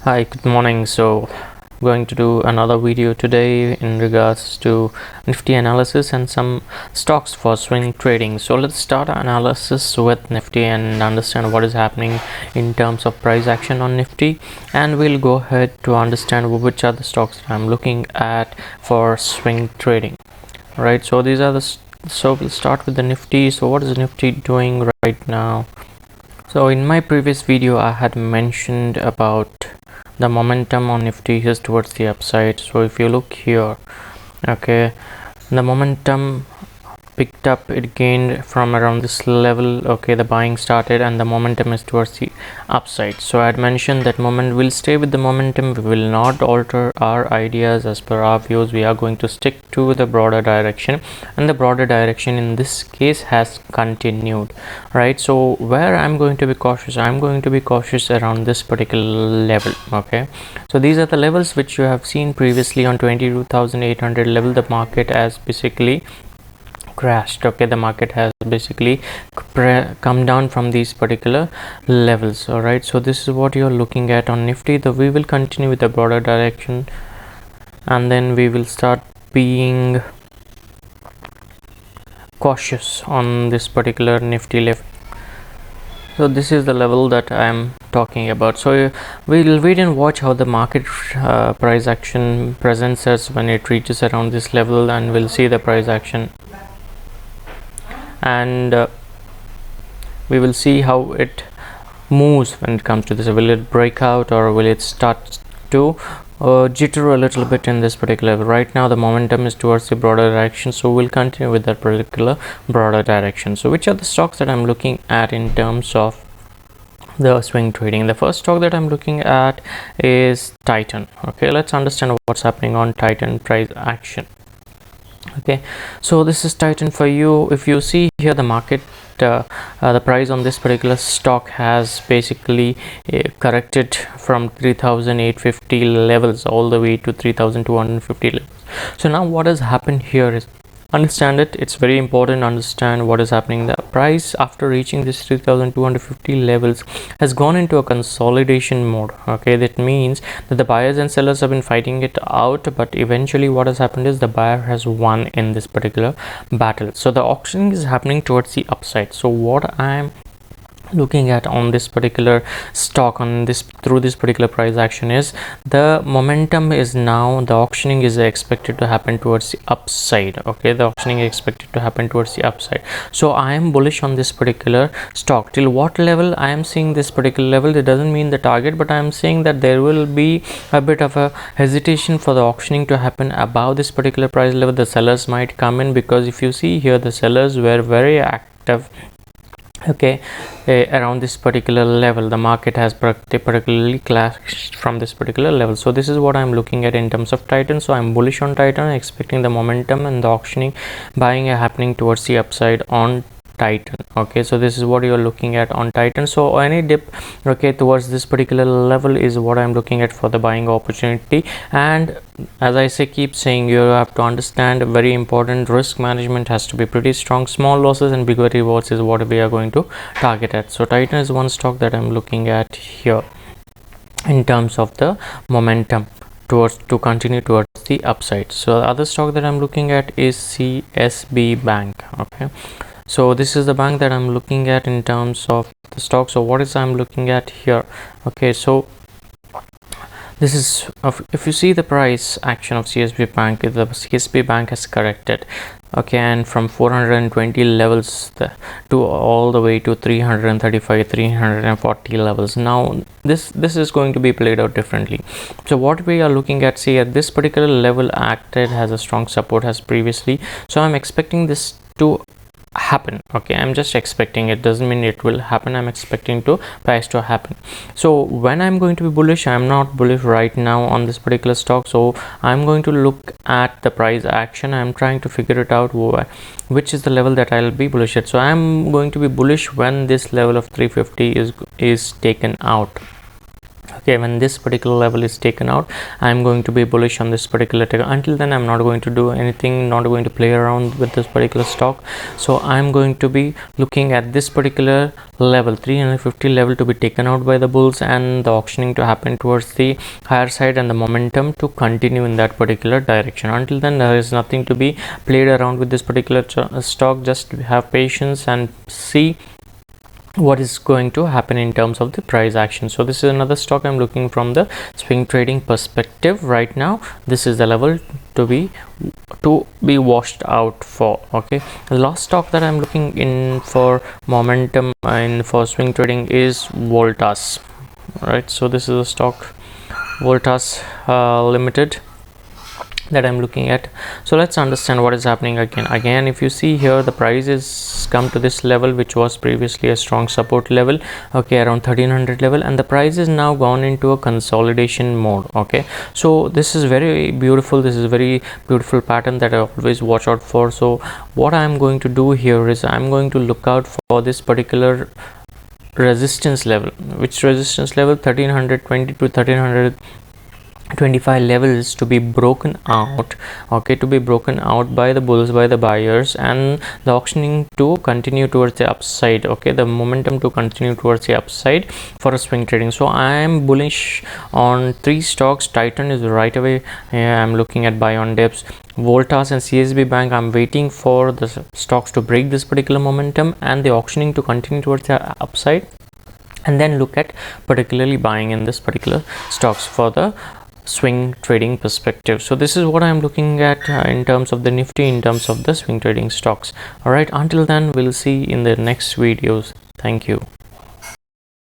Hi, good morning. So going to do another video today in regards to Nifty analysis and some stocks for swing trading. So let's start our analysis with Nifty and understand what is happening in terms of price action on Nifty, and we'll go ahead to understand which are the stocks that I'm looking at for swing trading. Right, so these are so we'll start with the Nifty. So what is Nifty doing right now? So in my previous video I had mentioned about the momentum on Nifty is towards the upside. So if you look here, okay, the momentum picked up, it gained from around this level. Okay, the buying started and the momentum is towards the upside. So I had mentioned that we'll stay with the momentum, we will not alter our ideas as per our views. We are going to stick to the broader direction, and the broader direction in this case has continued, right? So where I'm going to be cautious, I'm going to be cautious around this particular level. Okay, so these are the levels which you have seen previously on 22,800 level. The market has basically crashed. Okay, the market has basically come down from these particular levels. All right, so this is what you're looking at on Nifty. We will continue with the broader direction, and then we will start being cautious on this particular Nifty level. So this is the level that I'm talking about. So we'll wait and watch how the market price action presents us when it reaches around this level, and we'll see the price action, and we will see how it moves when it comes to this. Will it break out, or will it start to jitter a little bit in this particular level? Right now the momentum is towards the broader direction, so we'll continue with that particular broader direction. So which are the stocks that I'm looking at in terms of the swing trading? The first stock that I'm looking at is Titan. Okay, let's understand what's happening on Titan price action. Okay, so this is Titan for you. If you see here, the market the price on this particular stock has basically corrected from 3,850 levels all the way to 3,250 levels. So now what has happened here is, understand it, it's very important to understand what is happening. The price after reaching this 3,250 levels has gone into a consolidation mode. Okay, that means that the buyers and sellers have been fighting it out, but eventually what has happened is the buyer has won in this particular battle. So the auctioning is happening towards the upside. So what I'm looking at on this particular stock on this through this particular price action is the momentum is now, the auctioning is expected to happen towards the upside. Okay, the auctioning is expected to happen towards the upside. So I am bullish on this particular stock. Till what level I am seeing this particular level, it doesn't mean the target, but I am saying that there will be a bit of a hesitation for the auctioning to happen above this particular price level. The sellers might come in, because if you see here, the sellers were very active. Okay, around this particular level the market has particularly clashed from this particular level. So this is what I'm looking at in terms of Titan. So I'm bullish on Titan, expecting the momentum and the auctioning buying happening towards the upside on Titan. Okay, so this is what you're looking at on Titan. So any dip, okay, towards this particular level is what I'm looking at for the buying opportunity. And as I say, keep saying, you have to understand, very important, risk management has to be pretty strong. Small losses and bigger rewards is what we are going to target at. So Titan is one stock that I'm looking at here in terms of the momentum to continue towards the upside. So the other stock that I'm looking at is CSB Bank. Okay, so this is the bank that I'm looking at in terms of the stock. So what is I'm looking at here? Okay, so this is if you see the price action of CSB Bank, the CSB Bank has corrected. Okay, and from 420 levels to all the way to 335 340 levels. Now this is going to be played out differently. So what we are looking at, see, at this particular level acted has a strong support as previously. So I'm expecting this to happen. Okay, I'm just expecting, it doesn't mean it will happen. I'm expecting to price to happen. So when I'm going to be bullish, I'm not bullish right now on this particular stock. So I'm going to look at the price action. I'm trying to figure it out which is the level that I'll be bullish at. So I'm going to be bullish when this level of 350 is taken out. Okay, when this particular level is taken out, I'm going to be bullish on this particular ticker. Until then, I'm not going to do anything, not going to play around with this particular stock. So I'm going to be looking at this particular level, 350 level, to be taken out by the bulls, and the auctioning to happen towards the higher side, and the momentum to continue in that particular direction. Until then, there is nothing to be played around with this particular stock. Just have patience and see what is going to happen in terms of the price action. So this is another stock I'm looking from the swing trading perspective right now. This is the level to be washed out for. Okay, the last stock that I'm looking in for momentum and for swing trading is Voltas. All right, so this is a stock, Voltas Limited, that I'm looking at. So let's understand what is happening again. If you see here, the price is come to this level, which was previously a strong support level, okay, around 1300 level, and the price is now gone into a consolidation mode. Okay, so this is very beautiful. This is a very beautiful pattern that I always watch out for. So what I'm going to do here is I'm going to look out for this particular resistance level. Which resistance level? 1320 to 1325 levels to be broken out. Okay, to be broken out by the bulls, by the buyers, and the auctioning to continue towards the upside. Okay, the momentum to continue towards the upside for a swing trading. So I am bullish on three stocks. Titan is right away, I'm looking at buy on dips. Voltas and CSB Bank, I'm waiting for the stocks to break this particular momentum and the auctioning to continue towards the upside, and then look at particularly buying in this particular stocks for the swing trading perspective. So this is what I'm looking at in terms of the Nifty, in terms of the swing trading stocks. All right, until then, we'll see in the next videos. Thank you.